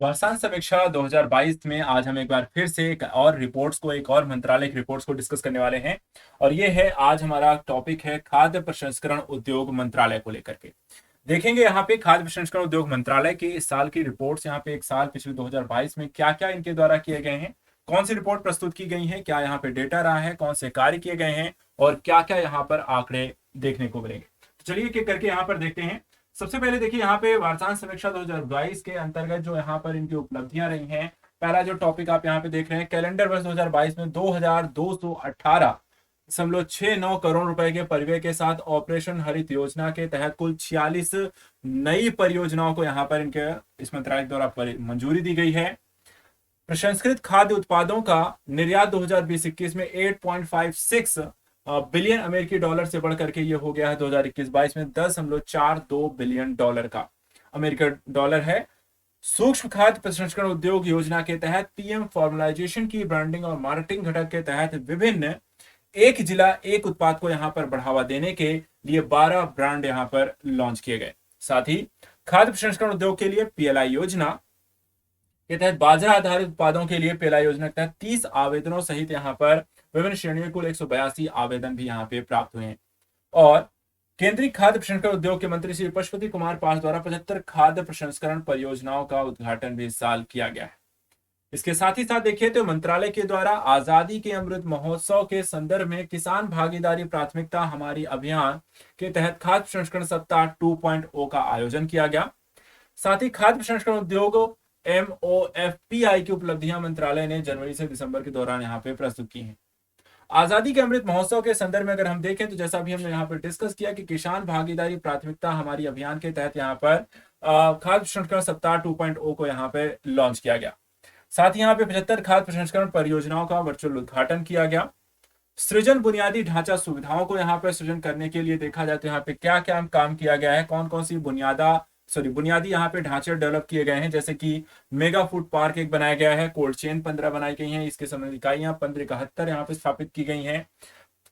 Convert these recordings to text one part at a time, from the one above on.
वर्षांत समीक्षा 2022 में आज हम एक बार फिर से एक और मंत्रालय की रिपोर्ट्स को डिस्कस करने वाले हैं। और ये है, आज हमारा टॉपिक है खाद्य प्रसंस्करण उद्योग मंत्रालय को लेकर के। देखेंगे यहाँ पे खाद्य प्रसंस्करण उद्योग मंत्रालय की इस साल की रिपोर्ट्स, यहाँ पे एक साल पिछले 2022 में क्या क्या इनके द्वारा किए गए हैं, कौन सी रिपोर्ट प्रस्तुत की गई है, क्या यहाँ पे डेटा रहा है, कौन से कार्य किए गए हैं और क्या क्या यहाँ पर आंकड़े देखने को मिलेंगे। तो चलिए एक एक करके यहाँ पर देखते हैं। सबसे पहले देखिए यहाँ पे वार्षिक समीक्षा 2022 के अंतर्गत जो यहाँ पर इनकी उपलब्धियां रही हैं। पहला जो टॉपिक आप यहाँ पे देख रहे हैं, कैलेंडर वर्ष 2022 में 2218.69 करोड़ रुपए के परिव्यय के साथ ऑपरेशन हरित योजना के तहत कुल 46 नई परियोजनाओं को यहाँ पर इनके इस मंत्रालय द्वारा मंजूरी दी गई है। प्रसंस्कृत खाद्य उत्पादों का निर्यात 2020-21 में 8.56 बिलियन अमेरिकी डॉलर से बढ़कर के ये हो गया है 2021-22 में 10.42 बिलियन डॉलर का अमेरिकी डॉलर है। सूक्ष्म खाद्य प्रसंस्करण उद्योग योजना के तहत पीएम फॉर्मलाइजेशन की ब्रांडिंग और मार्केटिंग घटक के तहत विभिन्न एक जिला एक उत्पाद को यहां पर बढ़ावा देने के लिए 12 ब्रांड यहां पर लॉन्च किए गए। साथ ही खाद्य प्रसंस्करण उद्योग के लिए पीएलआई योजना के तहत बाजरा आधारित उत्पादों के लिए पीएलआई योजना के तहत 30 आवेदनों सहित यहाँ पर विभिन्न श्रेणियों में कुल 182 आवेदन भी यहाँ पे प्राप्त हुए हैं। और केंद्रीय खाद्य प्रसंस्करण उद्योग के मंत्री श्री पशुपति कुमार पास द्वारा 75 खाद्य प्रसंस्करण परियोजनाओं का उद्घाटन भी इस साल किया गया है। इसके साथ ही साथ देखिए तो मंत्रालय के द्वारा आजादी के अमृत महोत्सव के संदर्भ में किसान भागीदारी प्राथमिकता हमारी अभियान के तहत खाद्य प्रसंस्करण सप्ताह 2.0 का आयोजन किया गया। साथ ही खाद्य प्रसंस्करण उद्योग MOFPI की उपलब्धियां मंत्रालय ने जनवरी से दिसंबर के दौरान यहाँ पे प्रस्तुत की हैं। आजादी के अमृत महोत्सव के संदर्भ में अगर हम देखें तो जैसा भी हमने यहाँ पर डिस्कस किया कि किसान भागीदारी प्राथमिकता हमारी अभियान के तहत यहाँ पर खाद्य प्रसंस्करण सप्ताह 2.0 को यहाँ पे लॉन्च किया गया। साथ ही यहाँ पे 75 खाद्य प्रसंस्करण परियोजनाओं का वर्चुअल उद्घाटन किया गया। सृजन बुनियादी ढांचा सुविधाओं को यहाँ पे सृजन करने के लिए देखा जाए तो यहाँ पे क्या क्या काम किया गया है, कौन कौन सी बुनियादी यहाँ पे ढांचे डेवलप किए गए हैं, जैसे कि मेगा फूड पार्क एक बनाया गया है, कोल्ड चेन 15 बनाई गई हैं, इसके संबंधित इकाइयां 1571 यहाँ पे स्थापित की गई हैं।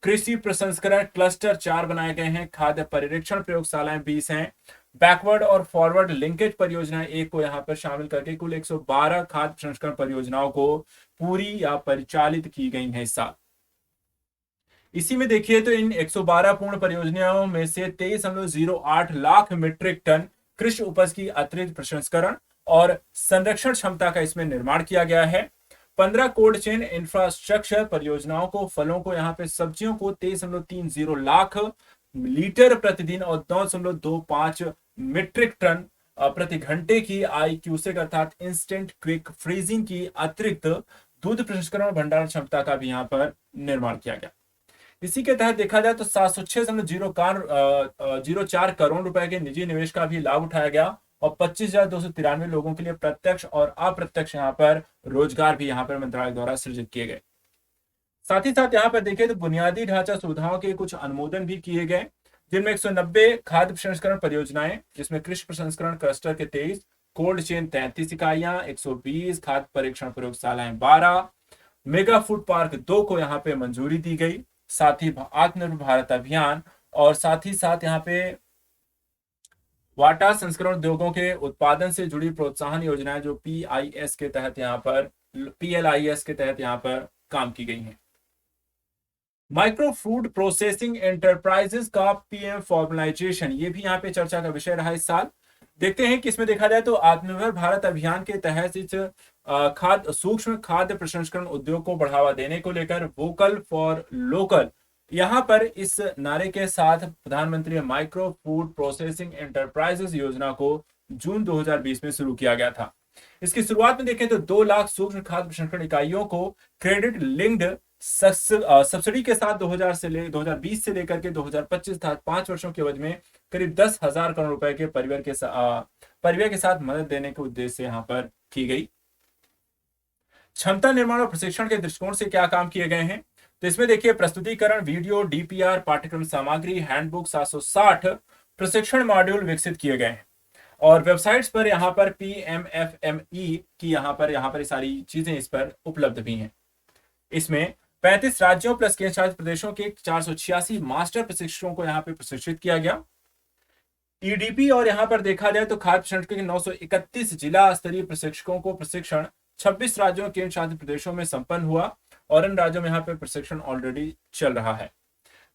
कृषि प्रसंस्करण क्लस्टर 4 बनाए गए हैं, खाद्य परिरक्षण प्रयोगशालाएं 20 हैं, बैकवर्ड और फॉरवर्ड लिंकेज परियोजनाएं एक को यहाँ पर शामिल करके कुल 112 खाद्य प्रसंस्करण परियोजनाओं को पूरी या परिचालित की गई है इस साल। इसी में देखिए तो इन 112 पूर्ण परियोजनाओं में से 23.08 लाख मीट्रिक टन कृषि उपज की अतिरिक्त प्रसंस्करण और संरक्षण क्षमता का इसमें निर्माण किया गया है। 15 कोल्ड चेन इंफ्रास्ट्रक्चर परियोजनाओं को, फलों को, यहाँ पे सब्जियों को 23.30 लाख लीटर प्रतिदिन और 9.25 मीट्रिक टन प्रति घंटे की IQSEC अर्थात इंस्टेंट क्विक फ्रीजिंग की अतिरिक्त दूध प्रसंस्करण और भंडारण क्षमता का भी यहाँ पर निर्माण किया गया। इसी के तहत देखा जाए तो 706.04 करोड़ रुपए के निजी निवेश का भी लाभ उठाया गया और 25,293 लोगों के लिए प्रत्यक्ष और अप्रत्यक्ष यहाँ पर रोजगार भी यहाँ पर मंत्रालय द्वारा सृजित किए गए। साथ ही साथ यहाँ पर देखिए तो बुनियादी ढांचा सुविधाओं के कुछ अनुमोदन भी किए गए, जिनमें 190 खाद्य प्रसंस्करण परियोजनाएं, जिसमें कृषि प्रसंस्करण क्लस्टर के 23, कोल्ड चेन 33 इकाइयां, 120 खाद्य परीक्षण प्रयोगशालाएं 12, मेगा फूड पार्क 2 को यहाँ पे मंजूरी दी गई। साथ ही आत्मनिर्भर भारत अभियान और साथ ही साथ यहाँ पे वाटा संस्करण उद्योगों के उत्पादन से जुड़ी प्रोत्साहन योजनाएं जो PIS के तहत यहाँ पर PLIS के तहत यहाँ पर काम की गई हैं। माइक्रो फूड प्रोसेसिंग एंटरप्राइजेस का PM फॉर्मलाइजेशन, ये भी यहाँ पे चर्चा का विषय रहा इस साल। देखते हैं कि इसमें देखा जाए तो आत्मनिर्भर भारत अभियान के तहत इस सूक्ष्म खाद्य प्रसंस्करण उद्योग को बढ़ावा देने को लेकर वोकल फॉर लोकल, यहाँ पर इस नारे के साथ प्रधानमंत्री माइक्रो फूड प्रोसेसिंग एंटरप्राइजेस योजना को जून 2020 में शुरू किया गया था। इसकी शुरुआत में देखें तो 2 लाख सूक्ष्म खाद्य प्रसंस्करण इकाइयों को क्रेडिट लिंक्ड सब्सिडी के साथ 2020 से लेकर के 2025 तक 5 वर्षों की अवधि में करीब 10,000 करोड़ रुपए के परिव्यय के साथ मदद देने के उद्देश्य से यहाँ पर की गई। क्षमता निर्माण और प्रशिक्षण के दृष्टिकोण से क्या काम किए गए हैं, तो इसमें देखिए प्रस्तुतिकरण, वीडियो, DPR, पाठ्यक्रम सामग्री, हैंडबुक 760 प्रशिक्षण मॉड्यूल विकसित किए गए हैं और वेबसाइट्स पर यहाँ पर PMFME की यहाँ पर सारी चीजें इस पर उपलब्ध भी हैं। इसमें 35 राज्यों प्लस केंद्र शासित प्रदेशों के 486 मास्टर प्रशिक्षकों को यहाँ पे प्रशिक्षित किया गया। ईडीपी और यहां पर देखा जाए तो खाद्य प्रसंस्करण के 931 जिला स्तरीय प्रशिक्षकों को प्रशिक्षण 26 राज्यों केंद्र शासित प्रदेशों में संपन्न हुआ और इन राज्यों में यहाँ पे प्रशिक्षण ऑलरेडी चल रहा है।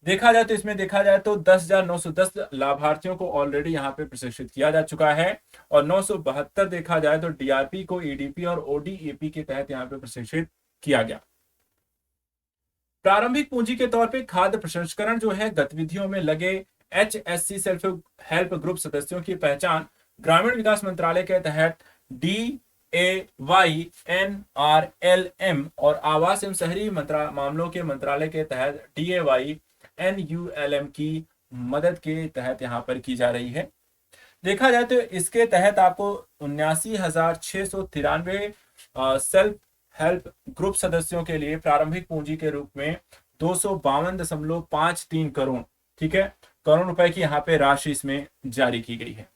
देखा जाए तो इसमें देखा जाए तो 10,910 लाभार्थियों को ऑलरेडी यहाँ पे प्रशिक्षित किया जा चुका है और 972 देखा जाए तो डीआरपी को ईडीपी और ओडीएपी के तहत यहाँ पे प्रशिक्षित किया गया। प्रारंभिक पूंजी के तौर पे खाद्य प्रसंस्करण जो है गतिविधियों में लगे एचएससी सेल्फ हेल्प ग्रुप सदस्यों की पहचान ग्रामीण विकास मंत्रालय के तहत DAYNRLM और आवास एवं शहरी मामलों के मंत्रालय के तहत DAYNULM की मदद के तहत यहाँ पर की जा रही है। देखा जाए तो इसके तहत आपको 79,693 सेल्फ हेल्प ग्रुप सदस्यों के लिए प्रारंभिक पूंजी के रूप में 252.53 करोड़, ठीक है, करोड़ रुपए की यहाँ पे राशि इसमें जारी की गई है।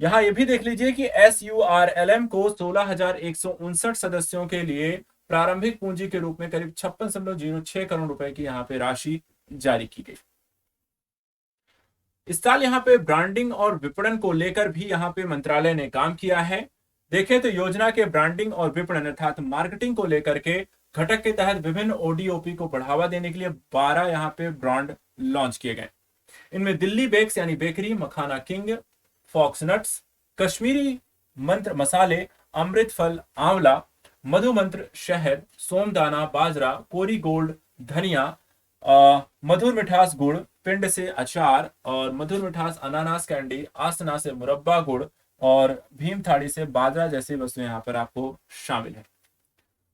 यहाँ ये भी देख लीजिए कि SURLM को 16,159 सदस्यों के लिए प्रारंभिक पूंजी के रूप में करीब 56.06 करोड़ रुपए की यहाँ पे राशि जारी की गई। इस साल यहाँ पे ब्रांडिंग और विपणन को लेकर भी यहाँ पे मंत्रालय ने काम किया है। देखें तो योजना के ब्रांडिंग और विपणन अर्थात मार्केटिंग को लेकर के घटक के तहत विभिन्न ओडीओपी को बढ़ावा देने के लिए 12 यहाँ पे ब्रांड लॉन्च किए गए। इनमें दिल्ली बेक्स यानी बेकरी, मखाना किंग, फॉक्स नट्स, कश्मीरी मंत्र मसाले, अमृत फल आंवला, मधु मंत्र शहद, सोमदाना बाजरा, कोरी गोल्ड धनिया, मधुर मिठास गुड़, पिंड से अचार और मधुर मिठास अनानास कैंडी, आसना से मुरब्बा गुड़ और भीम थाड़ी से बाजरा जैसी वस्तुएं यहाँ पर आपको शामिल है।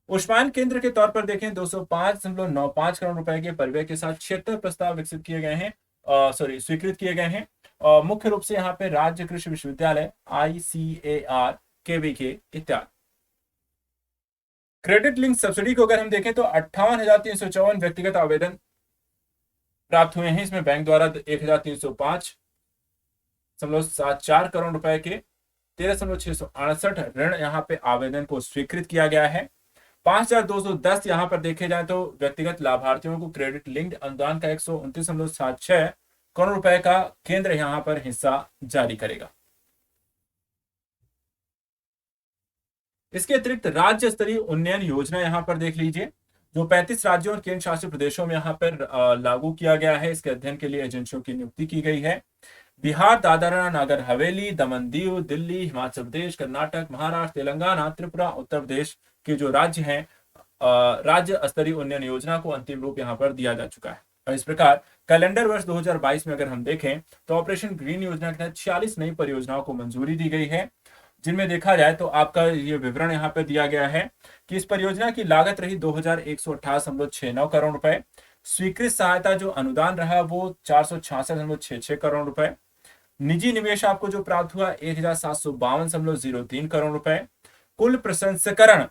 उष्मायन केंद्र के तौर पर देखें 205.95 करोड़ रुपए के परिव्यय के साथ 76 प्रस्ताव विकसित किए गए हैं, स्वीकृत किए गए हैं। मुख्य रूप से यहाँ पे राज्य कृषि विश्वविद्यालय ICAR, KVK इत्यादि। क्रेडिट लिंक सब्सिडी को अगर हम देखें तो 58,354 व्यक्तिगत आवेदन प्राप्त हुए हैं। इसमें बैंक द्वारा 1,305.74 करोड़ रुपए के 13,668 ऋण यहाँ पे आवेदन को स्वीकृत किया गया है। 5,210 यहाँ पर देखे जाए तो व्यक्तिगत लाभार्थियों को क्रेडिट लिंक्ड अनुदान का 129.76 करोड़ रुपए का केंद्र यहाँ पर हिस्सा जारी करेगा। इसके अतिरिक्त राज्य स्तरीय उन्नयन योजना यहाँ पर देख लीजिए जो 35 राज्यों और केंद्र शासित प्रदेशों में यहाँ पर लागू किया गया है। इसके अध्ययन के लिए एजेंसियों की नियुक्ति की गई है। बिहार, दादरा नगर हवेली, दमन दीव, दिल्ली, हिमाचल प्रदेश, कर्नाटक, महाराष्ट्र, तेलंगाना, त्रिपुरा, उत्तर प्रदेश के जो राज्य हैं राज्य स्तरीय उन्नयन योजना को अंतिम रूप यहाँ पर दिया जा चुका है। और इस प्रकार कैलेंडर वर्ष 2022 में अगर हम देखें तो ऑपरेशन ग्रीन योजना के तहत 46 नई परियोजनाओं को मंजूरी दी गई है, जिनमें देखा जाए तो आपका ये विवरण यहाँ पर दिया गया है कि इस परियोजना की लागत रही 2,128.69 करोड़ रुपए। स्वीकृत सहायता जो अनुदान रहा वो 466.66 करोड़ रुपए। निजी निवेश आपको जो प्राप्त हुआ 1,752.03 करोड़ रुपए। कुल प्रसंस्करण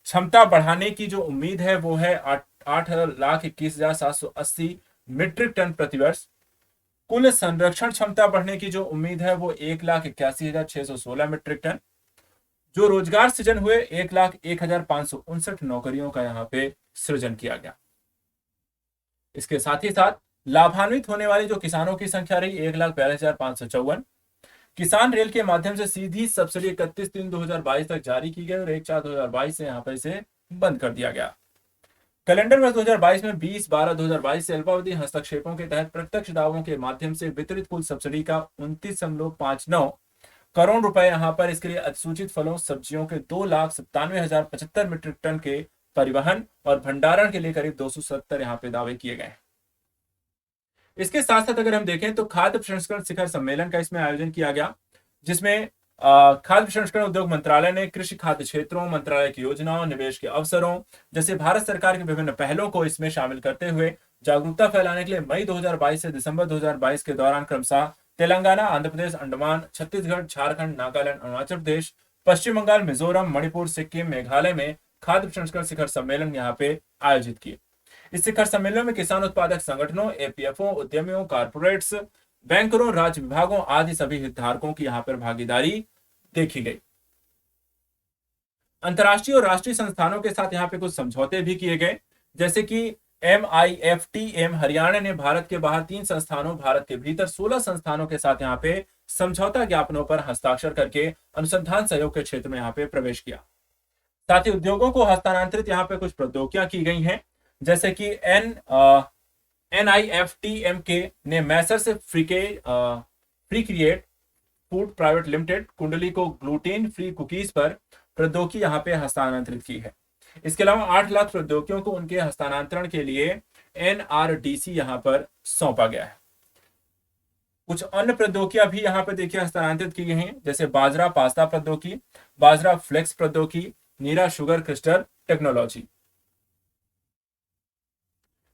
क्षमता बढ़ाने की जो उम्मीद है वो है 8,21,780 मीट्रिक टन प्रतिवर्ष। कुल संरक्षण क्षमता बढ़ने की जो उम्मीद है वो 1,81,616 मीट्रिक टन। जो रोजगार सृजन हुए 1,01,559 नौकरियों का यहाँ पे सृजन किया गया। इसके साथ ही साथ लाभान्वित होने वाले जो किसानों की संख्या रही 1,42,554। किसान रेल के माध्यम से सीधी सब्सिडी 31/3/2022 तक जारी की गई और 1/4/2022 से यहाँ पर इसे बंद कर दिया गया। कैलेंडर वर्ष 2022 में 20/12/2022 से अल्पावधि हस्तक्षेपों के तहत प्रत्यक्ष दावों के माध्यम से वितरित कुल सब्सिडी का 29.59 करोड़ रुपए यहाँ पर इसके लिए अधिसूचित फलों सब्जियों के 2,97,075 मीट्रिक टन के परिवहन और भंडारण के लिए करीब 270 यहाँ पे दावे किए गए। इसके साथ साथ अगर हम देखें तो खाद्य प्रसंस्करण शिखर सम्मेलन का इसमें आयोजन किया गया, जिसमें खाद्य प्रसंस्करण उद्योग मंत्रालय ने कृषि खाद्य क्षेत्रों, मंत्रालय की योजनाओं, निवेश के अवसरों जैसे भारत सरकार के विभिन्न पहलों को इसमें शामिल करते हुए जागरूकता फैलाने के लिए मई 2022 से दिसंबर 2022 के दौरान क्रमशः तेलंगाना, आंध्र प्रदेश, अंडमान, छत्तीसगढ़, झारखंड, नागालैंड, अरुणाचल प्रदेश, पश्चिम बंगाल, मिजोरम, मणिपुर, सिक्किम, मेघालय में खाद्य प्रसंस्करण शिखर सम्मेलन यहाँ पे आयोजित किए। इस शिखर सम्मेलन में किसान उत्पादक संगठनों, एपीएफओ, उद्यमियों, कारपोरेट्स, बैंकरों, राज्य विभागों आदि सभी हितधारकों की यहाँ पर भागीदारी देखी गई। अंतर्राष्ट्रीय और राष्ट्रीय संस्थानों के साथ यहाँ पे कुछ समझौते भी किए गए, जैसे कि MIFTM हरियाणा ने भारत के बाहर 3 संस्थानों, भारत के भीतर 16 संस्थानों के साथ यहाँ पे समझौता ज्ञापनों पर हस्ताक्षर करके अनुसंधान सहयोग के क्षेत्र में यहाँ पे प्रवेश किया। साथ ही उद्योगों को हस्तांतरित यहाँ पे कुछ प्रौद्योगिकियां की गई हैं, जैसे कि NIFTMK ने मैसर्स फ्रीक्रिएट फूड प्राइवेट लिमिटेड कुंडली को ग्लूटेन फ्री कुकीज पर प्रौद्योगिकी यहाँ पे हस्तांतरित की है। इसके अलावा 8 लाख प्रौद्योगिकियों को उनके हस्तांतरण के लिए NRDC यहाँ पर सौंपा गया है। कुछ अन्य प्रौद्योगिकियां भी यहाँ पे देखिए हस्तांतरित की गई हैं, जैसे बाजरा पास्ता प्रौद्योगिकी, बाजरा फ्लेक्स प्रौद्योगिकी, नीरा शुगर क्रिस्टल टेक्नोलॉजी।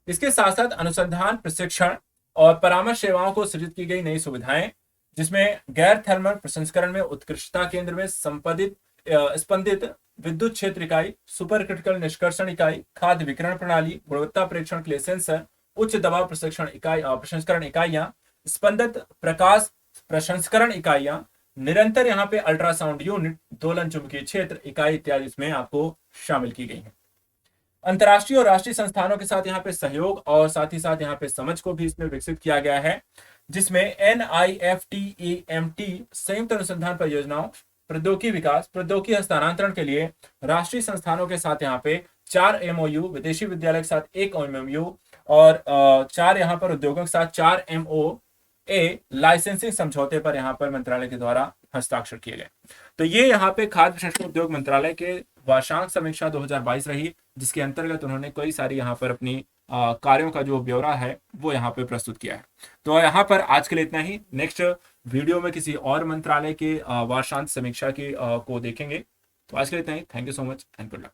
इसके साथ साथ अनुसंधान प्रशिक्षण और परामर्श सेवाओं को सृजित की गई नई सुविधाएं, जिसमें गैर थर्मल प्रसंस्करण में उत्कृष्टता केंद्र में स्पंदित विद्युत क्षेत्र इकाई, सुपर क्रिटिकल निष्कर्षण इकाई, खाद्य वितरण प्रणाली, गुणवत्ता परीक्षण के लिए सेंसर, उच्च दबाव प्रसंस्करण इकाइयां, स्पंदित प्रकाश प्रसंस्करण इकाइयां, निरंतर यहाँ पे अल्ट्रासाउंड यूनिट, दोलन चुंबकीय क्षेत्र इकाई इत्यादि इसमें आपको शामिल की गई है। अंतर्राष्ट्रीय और राष्ट्रीय संस्थानों के साथ यहाँ पे सहयोग और साथ ही साथ यहाँ पे समझ को भी इसमें विकसित किया गया है, जिसमें NIFTEMT संयुक्त अनुसंधान परियोजनाओं, प्रौद्योगिकी विकास, प्रौद्योगिकी हस्तांतरण के लिए राष्ट्रीय संस्थानों के साथ यहाँ पे 4 MOU, विदेशी विद्यालय के साथ 1 MOU और 4 यहाँ पर उद्योगों के साथ 4 MOA लाइसेंसिंग समझौते पर यहाँ पर मंत्रालय के द्वारा हस्ताक्षर किए गए। तो ये यहाँ पे खाद्य प्रसंस्करण उद्योग मंत्रालय के वार्षिक समीक्षा 2022 रही, जिसके अंतर्गत उन्होंने कई सारी यहाँ पर अपनी कार्यों का जो ब्यौरा है वो यहाँ पे प्रस्तुत किया है। तो यहाँ पर आज के लिए इतना ही। नेक्स्ट वीडियो में किसी और मंत्रालय के वार्षिक समीक्षा की को देखेंगे। तो आज के लिए इतना ही। Thank you so much and good luck.